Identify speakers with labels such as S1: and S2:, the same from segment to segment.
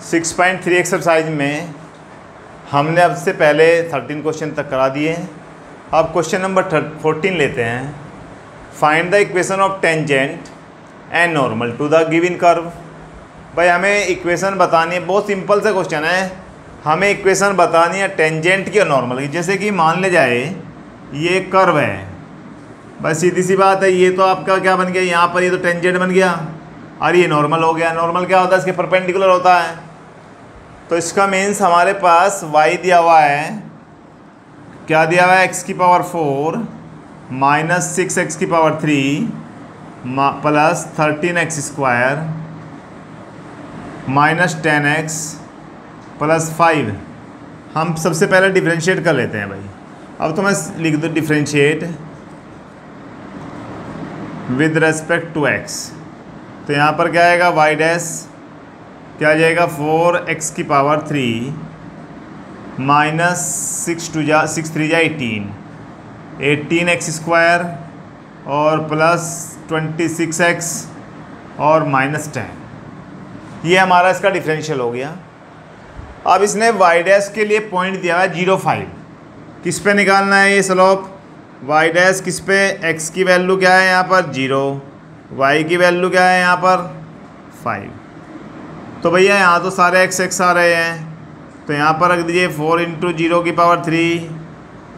S1: 6.3 exercise में हमने अब से पहले 13 क्वेश्चन तक करा दिए हैं। अब क्वेश्चन नंबर 14 लेते हैं। Find the equation of tangent and normal to the given curve. भाई हमें इक्वेशन बतानी है, बहुत सिंपल सा क्वेश्चन है। हमें इक्वेशन बतानी है टेंजेंट की और नॉर्मल की। जैसे कि मान ले जाए ये कर्व है, बस सीधी सी बात है, ये तो आपका क्या बन गया, यहाँ पर ये तो टेंजेंट बन गया और ये नॉर्मल हो गया। नॉर्मल क्या होता है, इसके परपेंडिकुलर होता है। तो इसका मीन्स हमारे पास y दिया हुआ है, क्या दिया हुआ है, x की पावर 4 माइनस 6x की power 3 plus 13x square minus 10x plus 5। हम सबसे पहले डिफ्रेंशिएट कर लेते हैं भाई। अब तो मैं लिख दूँ differentiate with respect to x। तो यहाँ पर क्या आएगा, y डैश क्या आ जाएगा 4x की पावर 3 माइनस 6 3 जा 18x स्क्वायर और प्लस 26x और माइनस 10। ये हमारा इसका डिफरेंशियल हो गया। अब इसने y डैश के लिए पॉइंट दिया है 0,5। किस पे निकालना है ये स्लोप, y डैश किस पे, x की वैल्यू क्या है यहाँ पर 0, y की वैल्यू क्या है यहाँ पर 5। तो भैया यहाँ तो सारे x आ रहे हैं, तो यहाँ पर रख दीजिए 4 इंटू 0 की पावर 3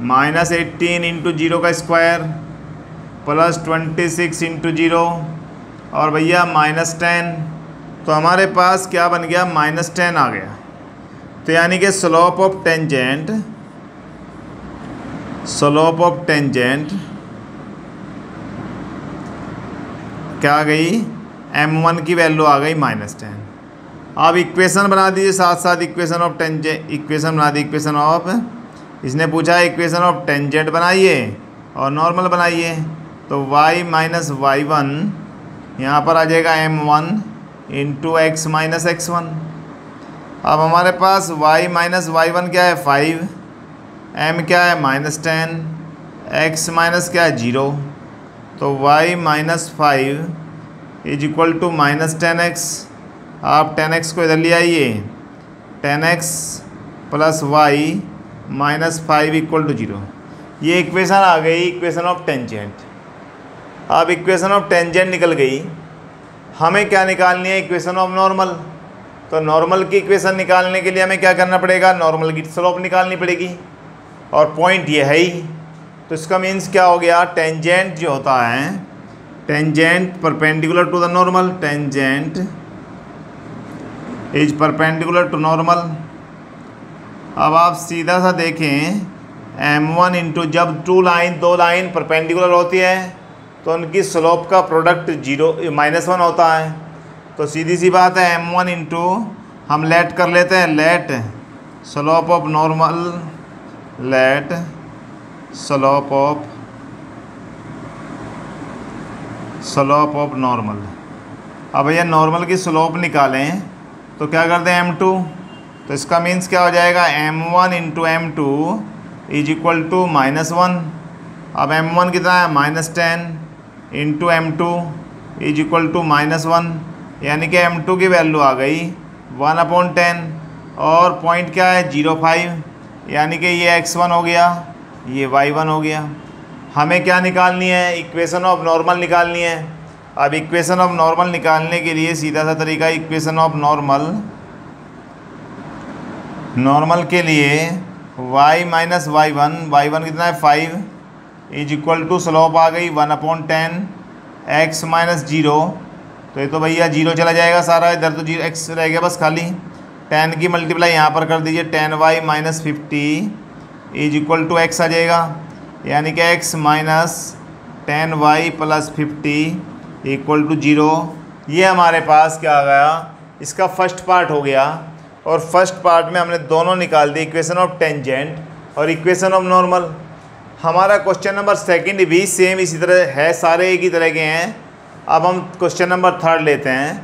S1: माइनस 18 इंटू 0 का स्क्वायर प्लस 26 इंटू 0 और भैया माइनस 10। तो हमारे पास क्या बन गया, माइनस 10 आ गया। तो यानी कि स्लोप ऑफ टेंजेंट क्या आ गई, m1 की वैल्यू आ गई माइनस 10। अब इक्वेशन बना दीजिए साथ साथ, इक्वेशन ऑफ इसने पूछा है इक्वेशन ऑफ टेंजेंट बनाइए और नॉर्मल बनाइए। तो y माइनस y1 यहाँ पर आ जाएगा m1 into x minus x1। अब हमारे पास y माइनस y1 क्या है 5, m क्या है माइनस 10, x माइनस क्या है 0। तो y minus 5 is equal to minus 10x। आप 10x को इधर ले आइए, 10x plus y minus 5 equal to 0। ये इक्वेशन आ गई इक्वेशन ऑफ टेंजेंट। अब इक्वेशन ऑफ टेंजेंट निकल गई, हमें क्या निकालनी है, इक्वेशन ऑफ नॉर्मल। तो नॉर्मल की इक्वेशन निकालने के लिए हमें क्या करना पड़ेगा, नॉर्मल की स्लोप निकालनी पड़ेगी और पॉइंट ये है ही। तो इसका मीन्स क्या हो गया, टेंजेंट जो होता है, tangent perpendicular to the normal, tangent is perpendicular to normal. अब आप सीधा सा देखें m1 इंटू, जब दो लाइन परपेंडिकुलर होती है तो उनकी स्लोप का प्रोडक्ट -1 होता है। तो सीधी सी बात है m1 इंटू, हम लेट कर लेते हैं, let slope of normal, let slope of normal. अब भैया नॉर्मल की स्लोप निकालें तो क्या करते हैं m2। तो इसका मीन्स क्या हो जाएगा, m1 into m2 is equal to -1। अब m1 कितना है minus 10 into m2 is equal to -1, यानी कि m2 की वैल्यू आ गई 1/10 और पॉइंट क्या है 0,5, यानी कि ये x1 हो गया, ये y1 हो गया। हमें क्या निकालनी है, इक्वेशन ऑफ नॉर्मल निकालनी है। अब इक्वेशन ऑफ नॉर्मल निकालने के लिए सीधा सा तरीका, इक्वेशन ऑफ नॉर्मल के लिए y माइनस y1 कितना है 5 इज इक्वल टू स्लोप आ गई 1/10 x माइनस 0। तो ये तो भैया 0 चला जाएगा सारा, इधर तो 0 x रह गया बस खाली। 10 की मल्टीप्लाई यहाँ पर कर दीजिए, 10y minus 50 is equal to x आ जाएगा, यानी कि x minus 10y plus 50 equal to 0। ये हमारे पास क्या आ गया, इसका फर्स्ट पार्ट हो गया। और फर्स्ट पार्ट में हमने दोनों निकाल दी, इक्वेशन ऑफ टेंजेंट और इक्वेशन ऑफ नॉर्मल। हमारा क्वेश्चन नंबर सेकंड भी सेम इसी तरह है, सारे एक ही तरह के हैं। अब हम क्वेश्चन नंबर 3 लेते हैं।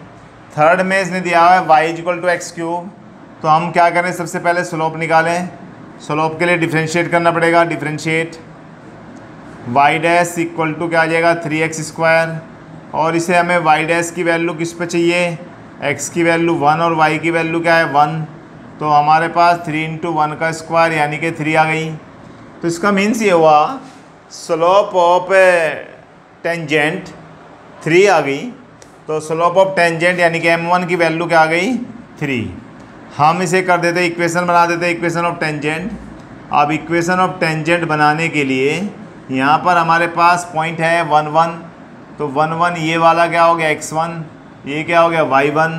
S1: थर्ड में इसने दिया है y is equal to x3। तो हम क्या करें, सबसे पहले स्लोप निकालें। स्लोप के लिए डिफ्रेंशिएट करना पड़ेगा, differentiate y dash equal to क्या आ जाएगा 3x स्क्वायर और इसे हमें y डैश की वैल्यू किस पे चाहिए, x की वैल्यू 1 और y की वैल्यू क्या है 1, तो हमारे पास 3 इंटू 1 का स्क्वायर यानी कि 3 आ गई। तो इसका मीन्स ये हुआ स्लोप ऑफ टेंजेंट 3 आ गई। तो स्लोप ऑफ टेंजेंट यानी कि m1 की वैल्यू क्या आ गई 3। हम इसे कर देते इक्वेशन बना देते इक्वेशन ऑफ टेंजेंट। अब इक्वेशन ऑफ टेंजेंट बनाने के लिए यहाँ पर हमारे पास पॉइंट है 1 1, तो 1 1 ये वाला क्या हो गया x1, ये क्या हो गया y1।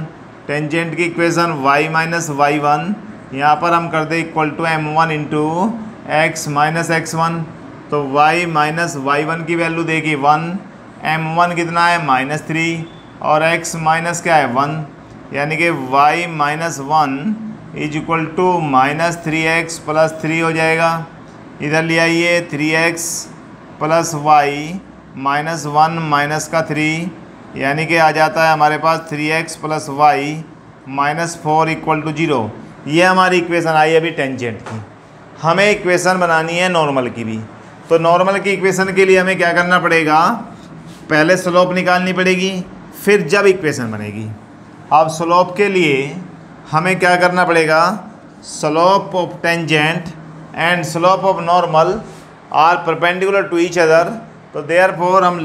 S1: टेंजेंट की इक्वेशन y माइनस y1 यहाँ पर हम कर दे equal to m1 into x minus x1। तो y माइनस y1 की वैल्यू देगी 1, m1 कितना है -3 और x माइनस क्या है 1, यानी कि y minus 1 is equal to -3x plus 3 हो जाएगा। इधर ले आइए 3x plus y minus 1 minus का 3 यानी कि आ जाता है हमारे पास 3x plus y minus 4 equal to 0। ये हमारी इक्वेशन आई अभी टेंजेंट की। हमें इक्वेशन बनानी है नॉर्मल की भी। तो नॉर्मल की इक्वेशन के लिए हमें क्या करना पड़ेगा, पहले स्लोप निकालनी पड़ेगी, फिर जब इक्वेशन बनेगी। अब स्लोप के लिए हमें क्या करना पड़ेगा, slope of tangent and slope of normal are perpendicular to each other. तो देयरफॉर हम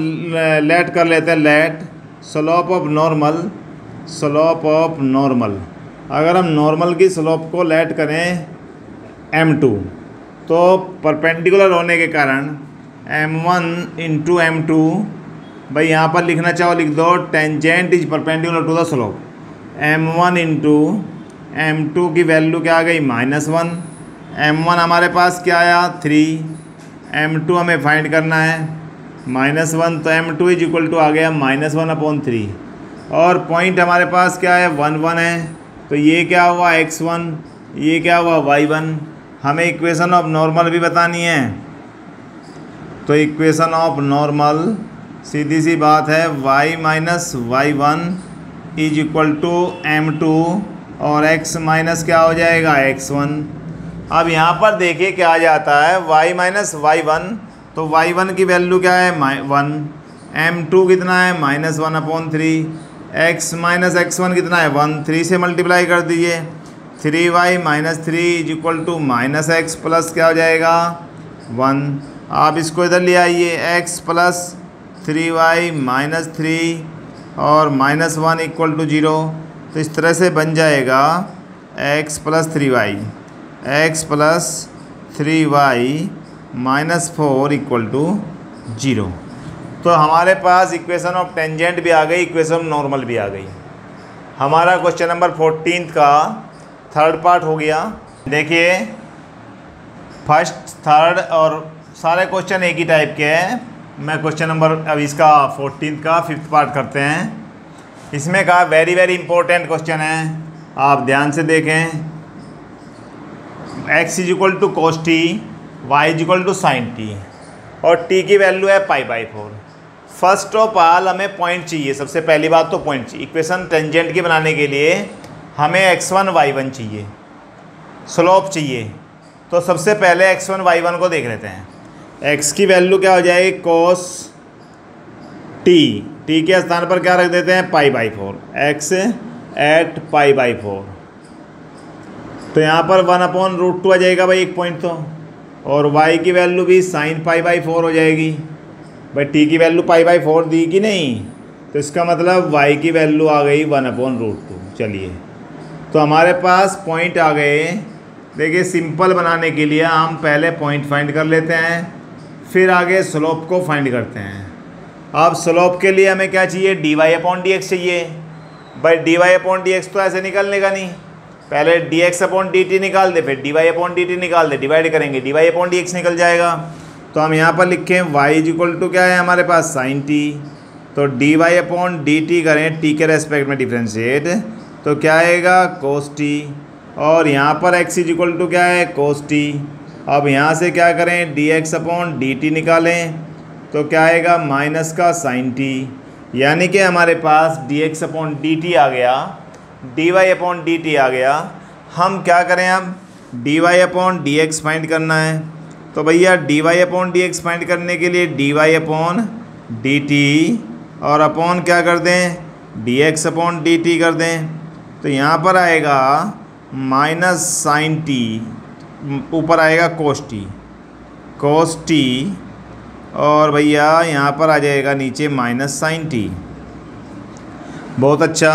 S1: लेट कर लेते हैं, लेट स्लोप ऑफ नॉर्मल। अगर हम नॉर्मल की स्लोप को लेट करें m2, तो परपेंडिकुलर होने के कारण m1 इंटू m2, भाई यहाँ पर लिखना चाहो लिख दो, tangent is perpendicular to the slope. m1 into m2 की वैल्यू क्या आ गई -1, m1 हमारे पास क्या आया 3, m2 हमें फाइंड करना है -1, तो m2 इज इक्वल टू आ गया -1/3। और पॉइंट हमारे पास क्या है 1 1 है, तो ये क्या हुआ x1, ये क्या हुआ y1। हमें इक्वेशन ऑफ नॉर्मल भी बतानी है, तो इक्वेशन ऑफ नॉर्मल सीधी सी बात है y minus y1 is equal to m2 और x माइनस क्या हो जाएगा x1। अब यहाँ पर देखिए क्या आ जाता है y माइनस y1, तो y1 की वैल्यू क्या है 1, m2 कितना है -1/3, x माइनस x1 कितना है 1, 3 से मल्टीप्लाई कर दीजिए, 3y minus 3 is equal to -x plus क्या हो जाएगा 1। आप इसको इधर ले आइए, x प्लस 3y माइनस 3 और -1 इक्वल टू 0। तो इस तरह से बन जाएगा x plus 3y minus 4 equal to 0। तो हमारे पास इक्वेशन ऑफ टेंजेंट भी आ गई, इक्वेशन ऑफ नॉर्मल भी आ गई। हमारा क्वेश्चन नंबर 14 का थर्ड पार्ट हो गया। देखिए फर्स्ट थर्ड और सारे क्वेश्चन एक ही टाइप के हैं। मैं क्वेश्चन नंबर अब इसका 14 का 5th पार्ट करते हैं। इसमें कहा वेरी वेरी इंपॉर्टेंट क्वेश्चन है, आप ध्यान से देखें। x is equal to cos T, Y is equal to sine T और t की वैल्यू है π/4। फर्स्ट ऑफ ऑल हमें पॉइंट चाहिए, सबसे पहली बात तो पॉइंट चाहिए। इक्वेशन टेंजेंट की बनाने के लिए हमें x1 y1 चाहिए, स्लोप चाहिए। तो सबसे पहले x1 y1 को देख लेते हैं। x की वैल्यू क्या हो जाएगी कोस t के स्थान पर क्या रख देते हैं π/4, x एट π/4। तो यहाँ पर 1/√2 आ जाएगा भाई एक पॉइंट तो, और y की वैल्यू भी साइन π/4 हो जाएगी। भाई t की वैल्यू π/4 दी कि नहीं, तो इसका मतलब y की वैल्यू आ गई 1/√2। चलिए तो हमारे पास पॉइंट आ गए। देखिए सिंपल बनाने के लिए हम पहले पॉइंट फाइंड कर लेते हैं, फिर आगे स्लोप को फाइंड करते हैं। अब स्लोप के लिए हमें क्या चाहिए, dy/dx चाहिए। भाई dy/dx तो ऐसे निकलने का नहीं, पहले dx/dt निकाल दे, फिर dy/dt निकाल दे, डिवाइड करेंगे dy/dx निकल जाएगा। तो हम यहाँ पर लिखें y इज इक्वल टू क्या है हमारे पास साइन t, तो dy/dt करें t के रेस्पेक्ट में डिफ्रेंशिएट, तो क्या आएगा कोस t, और यहाँ पर x इज इक्वल टू क्या है कोस t। अब यहाँ से क्या करें dx/dt निकालें, तो क्या आएगा माइनस का साइन t, यानी कि हमारे पास dx/dt आ गया, dy/dt आ गया। हम क्या करें अब dy/dx फाइंड करना है, तो भैया dy/dx फाइंड करने के लिए dy/dt और अपॉन क्या कर दें D x upon D T कर दें तो यहाँ पर आएगा माइनस साइन टी, ऊपर आएगा कोस टी और भैया यहाँ पर आ जाएगा नीचे माइनस साइन टी। बहुत अच्छा,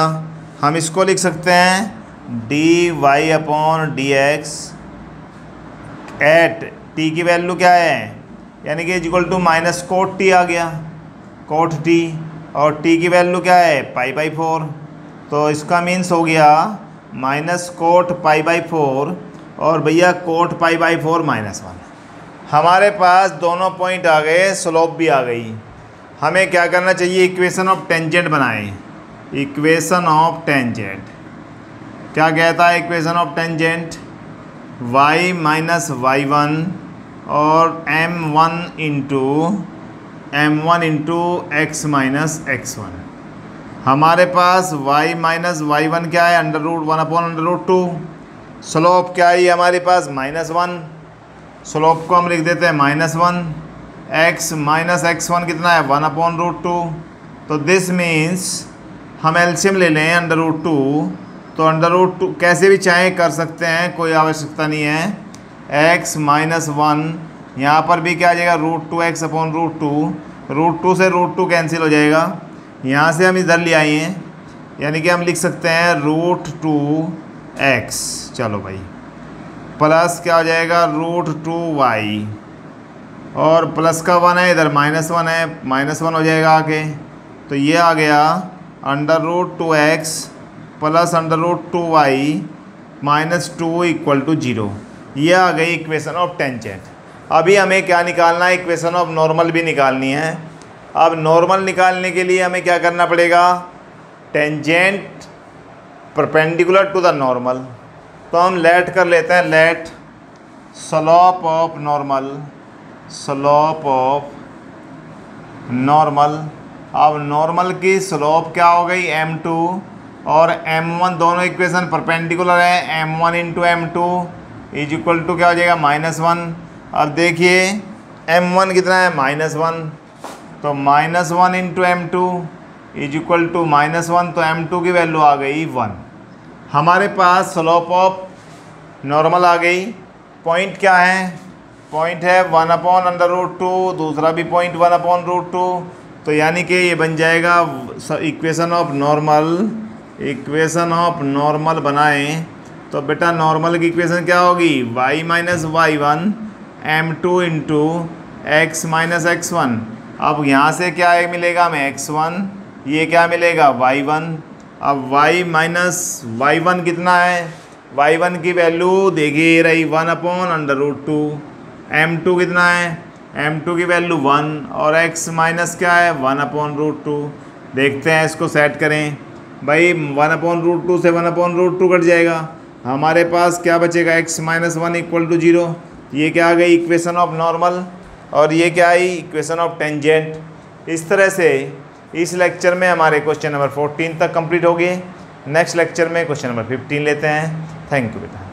S1: हम इसको लिख सकते हैं D Y upon D X at T की वैल्यू क्या है, यानी कि equal to minus cot T आ गया, कोट टी, और टी की वैल्यू क्या है पाई/4, तो इसका मीन्स हो गया माइनस कोट पाई/4 और भैया कोट पाई/4 -1। हमारे पास दोनों पॉइंट आ गए, स्लोप भी आ गई। हमें क्या करना चाहिए, इक्वेशन ऑफ टेंजेंट बनाएं। इक्वेशन ऑफ टेंजेंट क्या कहता है, equation of tangent y minus y1 और m1 into x minus x1। हमारे पास y माइनस y1 क्या है, √1/√2। स्लोप क्या है हमारे पास -1, स्लोप को हम लिख देते हैं -1। x माइनस x1 कितना है 1/√2, तो दिस मीन्स हम एलसीएम ले लें √2, तो √2 कैसे भी चाहें कर सकते हैं, कोई आवश्यकता नहीं है। x माइनस 1 यहाँ पर भी क्या आ जाएगा √2x/√2, √2 से √2 कैंसिल हो जाएगा, यहाँ से हम इधर ले आए हैं, यानी कि हम लिख सकते हैं √2x। चलो भाई, प्लस क्या हो जाएगा √2y, और प्लस का 1 है, इधर -1 है, -1 हो जाएगा आके, तो ये आ गया √2x plus √2y -2 equal to 0। ये आ गई इक्वेशन ऑफ टेंजेंट। अभी हमें क्या निकालना है, इक्वेशन ऑफ नॉर्मल भी निकालनी है। अब नॉर्मल निकालने के लिए हमें क्या करना पड़ेगा, tangent perpendicular to the normal, तो हम लेट कर लेते हैं, लेट स्लोप ऑफ नॉर्मल। अब नॉर्मल की स्लोप क्या हो गई m2 और m1, दोनों इक्वेशन परपेंडिकुलर है, m1 into m2 is equal to क्या हो जाएगा -1। अब देखिए m1 कितना है -1, तो -1 into m2 is equal to -1, तो m2 की वैल्यू आ गई 1। हमारे पास स्लोप ऑफ नॉर्मल आ गई। पॉइंट क्या है, पॉइंट है 1/√2, दूसरा भी पॉइंट 1/√2, तो यानी कि ये बन जाएगा इक्वेशन ऑफ नॉर्मल बनाएं तो बेटा नॉर्मल की इक्वेशन क्या होगी, y minus y1 m2 into x minus x1। अब यहाँ से क्या मिलेगा हमें x1, ये क्या मिलेगा y1। अब y माइनस y1 कितना है, y1 की वैल्यू देखिए रही 1/√2, m2 कितना है, m2 की वैल्यू 1 और x माइनस क्या है 1/√2। देखते हैं इसको सेट करें भाई, 1/√2 से 1/√2 कट जाएगा, हमारे पास क्या बचेगा x माइनस 1 इक्वल टू 0। ये क्या आ गई इक्वेशन ऑफ नॉर्मल, और ये क्या आई इक्वेशन ऑफ टेंजेंट। इस तरह से इस लेक्चर में हमारे क्वेश्चन नंबर 14 तक कंप्लीट हो गए। नेक्स्ट लेक्चर में क्वेश्चन नंबर 15 लेते हैं। थैंक यू बेटा।